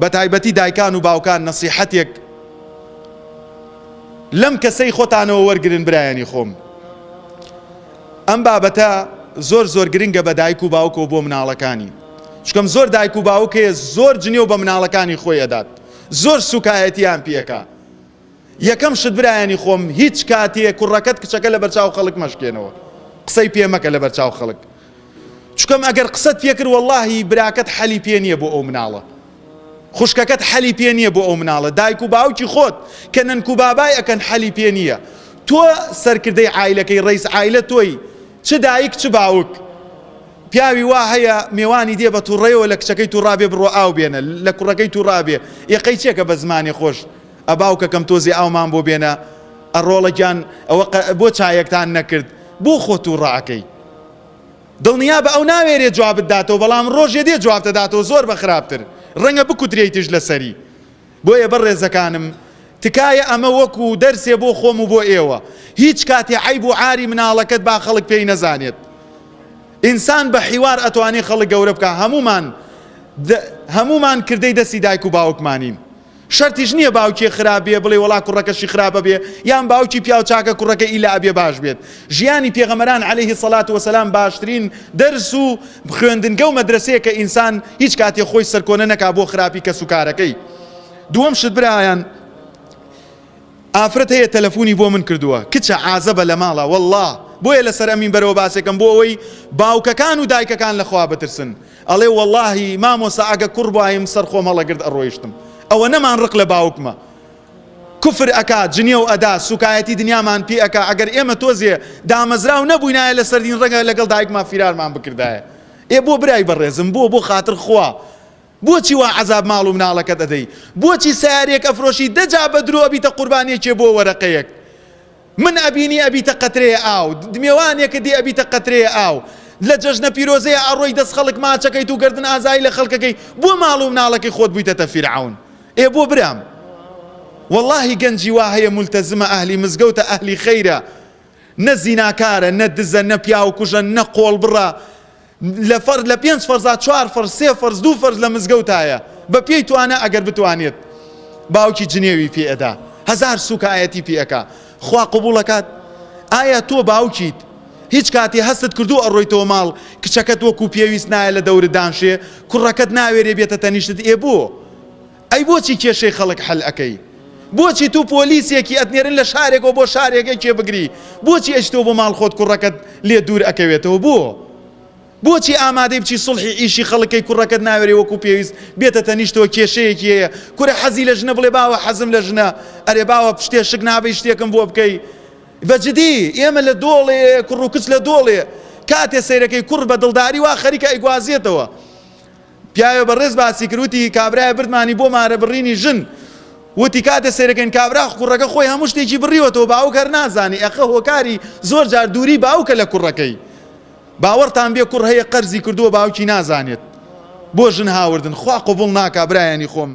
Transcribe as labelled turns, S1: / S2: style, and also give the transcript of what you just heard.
S1: بە تایبەتی دایکان و باوکان نەسیحەتێک لەم کەسەی خۆتانەوە وەرگرن برایانی خۆم. ئەم بابەتە زۆر گرنگە بە دایک و باوکەوە بۆ مناڵەکانی، چکەم زۆر دایک و باوکێ زۆر جنێو بە مناڵەکانی خۆی ئەدات، زۆر سوکایەتیان پێکا. یەکەم شت برایانی خۆم، هیچ کاتێ کوڕەکەت کچەکە لە بەرچاو خەڵک مەشکێنەوە، قسەی پێ مەکە لە بەرچاو خەڵک، چکەم ئەگەر قسەت پێکرد وەڵڵاهی براکەت حەلی پێ نییە بۆ ئەو مناڵە، خوشکەکەت حەلی پێ نییە بۆ ئەو مناڵە، دایک و باوکی خۆت کە نەنک و بابای ئەکەن حەلی پێ نییە. تۆ سەرکردەی عایلەکەی، ڕئیس عایلە تۆی، چ دایک چ باوک. پیاوی وا هەیە میێوانی دێ بە تووڕێەوە لە کچەکەی تووڕابێ بڕۆ ئاو بێنە، لە کوڕەکەی تووڕابێ، یەقەی چێکە بە زمانی خۆش ئەباوکەکەم تۆزی ئاومان بۆ بێنە، ئەڕۆڵەگیان ئەوە بۆ چایەکتان نەکرد، بۆ خۆ تووڕاکەی. دڵنیا بە ئەو ناوێرێ جوابت داتەوە، بەڵام ڕۆژێ دێ جواب دەداتەوە زۆر بە خراپتر، ڕەنگە بکوترێتیش لەسەری. بۆیە بەڕێزەکانم تکایە ئەمە وەکو دەرسێ بۆ خۆم و بۆ ئێوە، هیچ کاتێ عیب و عاری مناڵەکەت با خەڵک پێی نەزانێت. ئینسان بە حیوار ئەتوانێ خەڵک گەورە بکە، هەمومان کردەی دەستی دایک و باوکمانین. شەرتیش نییە باوکی خراپێ بڵێ وڵا کوڕەکەشی خراپە بێ، یان باوکی پیاو چاکە کوڕەکە ئیلا ئەبێ باش بێت. ژیانی پێغەمبەران عەلەیهی سەڵات وەسەلام باشترین دەرس و خوێندنگە و مەدرسەیە کە ئینسان هیچ کاتێ خۆی سەرکۆنە نەکا بۆ خراپی کەس و کارەکەی. دووەم شت برایان، ئافرەت هەیە تەلەفۆنی بۆ من کردووە، کچە عازەبە لە ماڵە، وەڵڵا بۆیە لەسەر ئەمین بەرەوە باسێکم بۆ ئەوەی باوکەکان و دایکەکان لەخوا بترسن. ئەڵێ وەڵڵاهی مامۆستا ئەگە کوڕ بوایم سەر خۆم هەڵەگرت ئەڕۆیشتم. ئەوە نەمان ڕق لە باوکمە، کوفر ئەکات، جنێو ئەدا، سوکایەتی دنیامان پێ ئەکا. ئەگەر ئێمە تۆزێ دامەزراو نەبووینایە لە سەردین ڕەنگە لەگەڵ دایکمان فیرارمان بکردایە. بۆ برای بەڕێزم، بۆ خاتر خوا، بۆچی وا عەزاب ماڵ و مناڵەکەت ئەدەی؟ بۆچی سیارێک ئەفرۆشی دەجا بە درۆ ئەبیتە قوربانیەکێ بۆ وەرەقەیەک؟ من ئەبینی ئەبیتە قەترەیە ئاو، دمێوانێکە دی ئەبیتە قەترەیە ئاو، لە جەژنە پیرۆزەیە ئەڕۆی دەست خەڵک ماچەکەیت و گردن ئازایی لە خەڵکەکەی، بۆ ماڵ و مناڵەکەی خۆت بوویتەتە فیرعەون. بۆ برام واللهی گەنجی وا هەیە مولتەزمە، ئەهلی مزگەوتە، ئەهلی خەیرە، نە زیناکارە، نە دزە، نە پیاو کوژە، نە قۆڵ بڕە، لە 5 فەرزا 4 فەرز 3 فەرز 2 فەرز لە مزگەوتایە، بە پێی توانە ئەگەر بتوانێت باوکی جنێوی پێ ئەدا، هەزار سوکایەتی پێ ئەکا. خوا قبوڵەکات. ئایا تۆ باوکیت هیچ کاتی هەستت کردو ئەڕۆیتەوە ماڵ کچەکەت وەکو پێویست نایە لە دەورت دانشێ، کوڕەکەت ناوێرێ بێتە تەنیشتت، بۆ؟ ئەی بۆچی کێشەی خەڵک حەل ئەەکەی؟ بۆچی تو پۆلیسێکی ئەتنێرن لە شارێکەوە بۆ شارێکی کێ بگری؟ بۆچی ئەچیتەوە بۆ ماڵ خۆت کوڕەکەت لێ دوور ئەکەوێتەوە؟ بۆچی ئامادەی بچی سڵحی ئیشی خەڵکەی کوڕەکەت ناوێرێ وەکو پێویست بێتە تەنیشتەوە کێشەیەکی هەیە؟ کورە حەزی لە ژنە بڵێ باوە حەزم لە ژنە، ئەرێ باوە پشتێ شک نابێ شتێکم بۆ بکەی. بەجددی ئێمە لە دۆڵێ، کوڕ و کچ لە دۆڵێ، کاتێ سەیرەکەی کوڕ بە دڵداری وا خەریکە ئەیگوازێتەوە. پیاوێ بەڕێز باسی کردوتی کابرایە بردمانی بۆ مارە بڕینی ژن، وتی کاتێ سەیرەکەین کابرا کوڕەکە خۆی هەموو شتێکی بڕیوەتەوە، باوک هەر نازانی، ئەخە هۆکاری زۆر جار دووری باوکە لە کوڕەکەی. باوەڕتان بێ کوڕ هەیە قەرزی کردووە باوکی نازانێت، بۆ ژن هاوردن. خوا قبوڵ ناکا برایانی خۆم.